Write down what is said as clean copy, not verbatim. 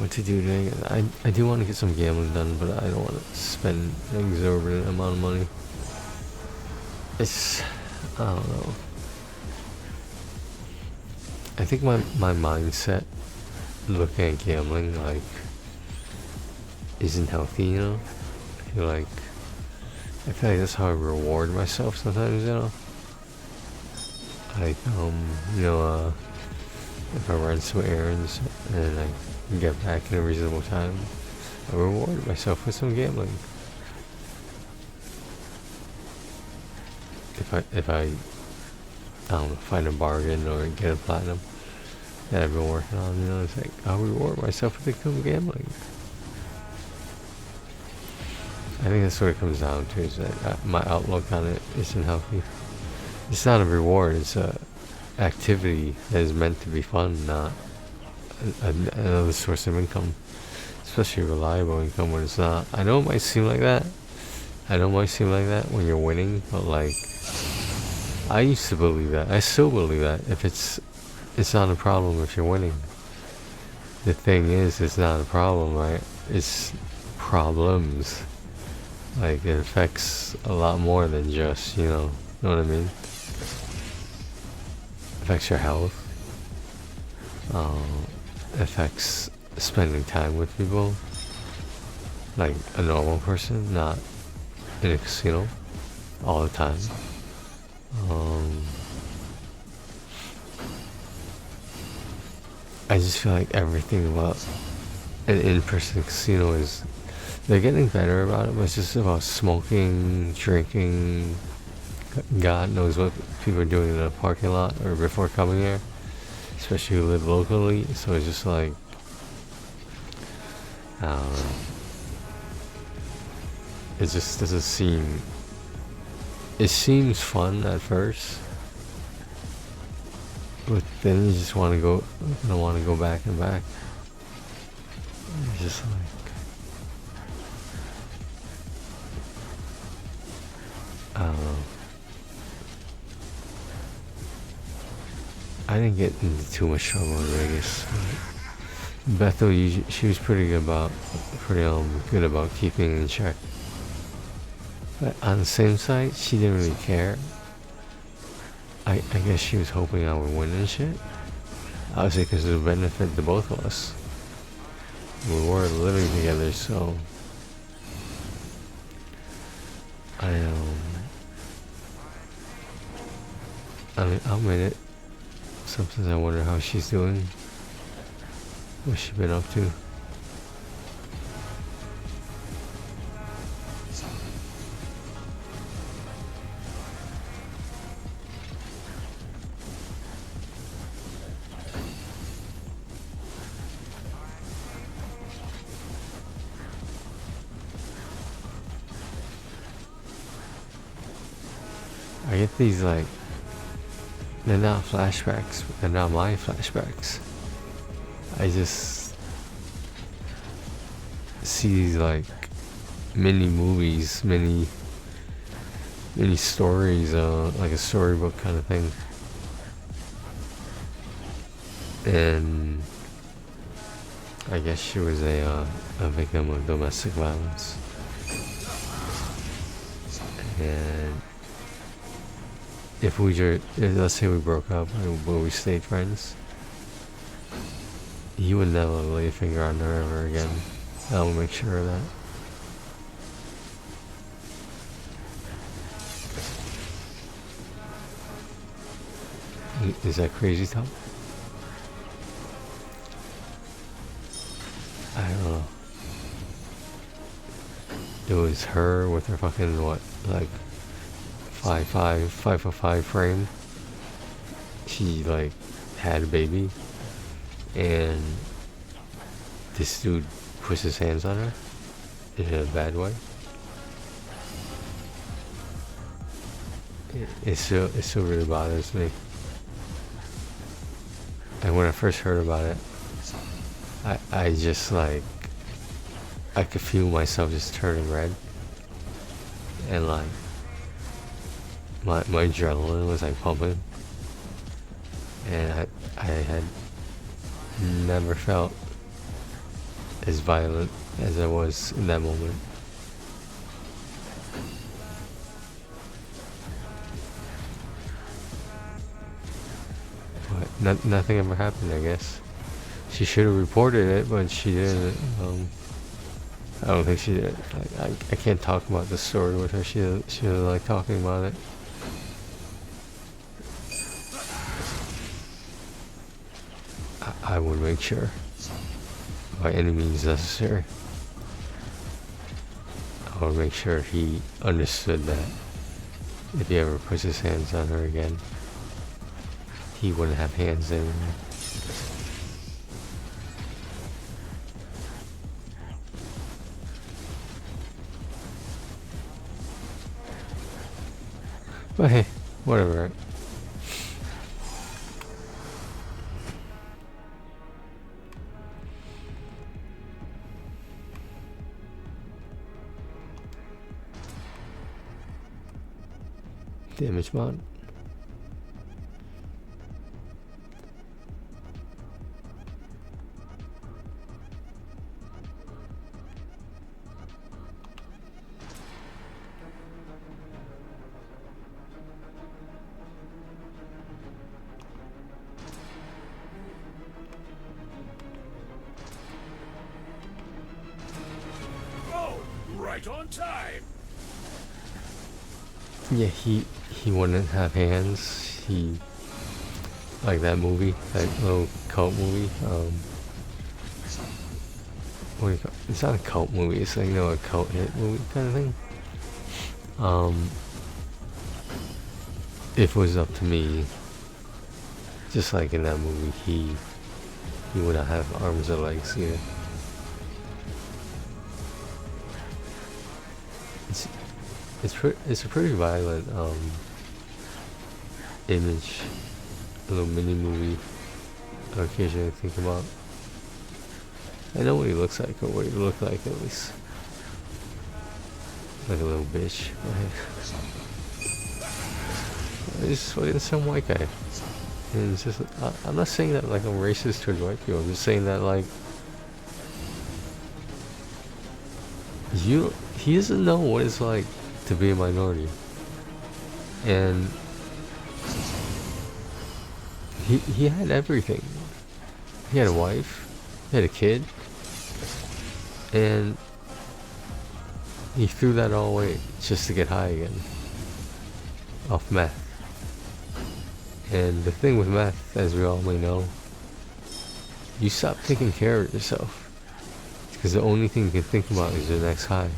what to do today. I do want to get some gambling done, but I don't want to spend an exorbitant amount of money. It's, I don't know. I think my mindset looking at gambling like isn't healthy, you know? I feel like that's how I reward myself sometimes, you know? Like, if I run some errands and I get back in a reasonable time, I reward myself with some gambling. If I don't know, find a bargain or get a platinum that I've been working on, you know, it's like, I'll reward myself with some gambling. I think that's what it comes down to, is that my outlook on it isn't healthy. It's not a reward, it's a activity that is meant to be fun, not another source of income, especially reliable income when it's not. I know it might seem like that. When you're winning, but like, I used to believe that. I still believe that. If it's not a problem if you're winning. The thing is, it's not a problem, right? It's problems. Like, it affects a lot more than just, know what I mean? Affects your health. Affects spending time with people. Like a normal person, not in a casino all the time. I just feel like everything about an in-person casino is, they're getting better about it, but it's just about smoking, drinking, God knows what people are doing in a parking lot or before coming here, especially who live locally. So it's just like, I don't know. It just doesn't seem, it seems fun at first, but then you just want to go back and back. It's just like, I don't know. I didn't get into too much trouble in Vegas. Bethel, she was pretty good about keeping in check. But on the same side, she didn't really care. I guess she was hoping I would win and shit. Obviously, because it would benefit the both of us. We were living together, so I'll admit it. Sometimes I wonder how she's doing. What's she been up to? I get these like, they're not flashbacks, they're not my flashbacks. I just see these like mini movies, mini stories, like a storybook kind of thing. And I guess she was a victim of domestic violence. And let's say we broke up, but we stayed friends, he would never lay a finger on her ever again. I will make sure of that. Is that crazy talk? I don't know. It was her with her fucking, like 5'5" frame. She like had a baby, and this dude puts his hands on her in a bad way. It still really bothers me. And when I first heard about it, I just like, I could feel myself just turning red, and like my adrenaline was like pumping, and I had never felt as violent as I was in that moment. But nothing ever happened, I guess. She should have reported it, but she didn't. I don't think she did. I can't talk about the story with her. She doesn't like talking about it. I would make sure, by any means necessary, I would make sure he understood that if he ever puts his hands on her again, he wouldn't have hands anymore. But hey, whatever. Right? Damage mod. Oh, right on time. Yeah, he wouldn't have hands. He, like that movie, that little cult movie. What do you call it? It's not a cult movie. It's like, you know, a cult hit movie kind of thing. If it was up to me, just like in that movie, he would not have arms or legs either. It's a pretty violent image, a little mini movie I occasionally think about. I know what he looks like, or what he looked like at least. Like a little bitch, right? He's fucking some white guy. And it's just, I'm not saying that like I'm racist towards white people, I'm just saying that like, he doesn't know what it's like to be a minority. And he had everything. He had a wife, he had a kid, and he threw that all away just to get high again off meth. And the thing with meth, as we all may know, you stop taking care of yourself because the only thing you can think about is your next high.